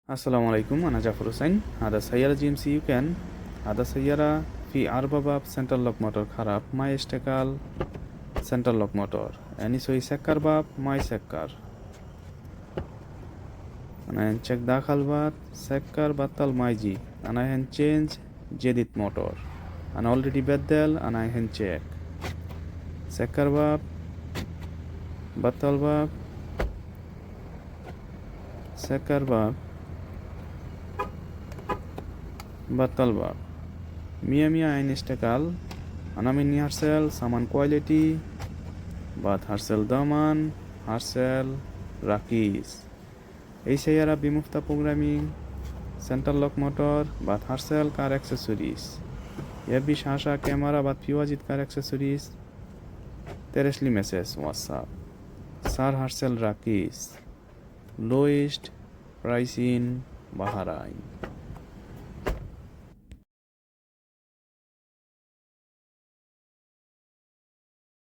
السلام عليكم. أنا جعفر حسين. هذا سيارة جي ام سي يوكان. هذا سيارة في 4 باب سنترال لوك موتور خراب ما يشتغل سنترال لوك موتور يعني يسوي سكر باب ما يسكر. أنا هنشك داخل باب سكر بطل ما يجي. أنا هنشينج جديد موتور. أنا already بدل. أنا هنشيك سكر باب بطل باب سكر باب بطل باب مية عين اشتغل. أنا مني هرسل سامان كواليتي بعد هرسل دامان هرسل راكيز এই সেয়ারা বিমুক্তা প্রোগ্রামিং সেন্ট্রাল লক মোটর বাদ হারসেল কার অ্যাক্সেসরিজ এবি শাসা ক্যামেরা বাদ ফিওয়াজিত কার অ্যাক্সেসরিজ তেরেসলি মেসেজ হোয়াটসঅ্যাপ সার হারসেল রাকিস লোয়েস্ট প্রাইস ইন বাহারাইন।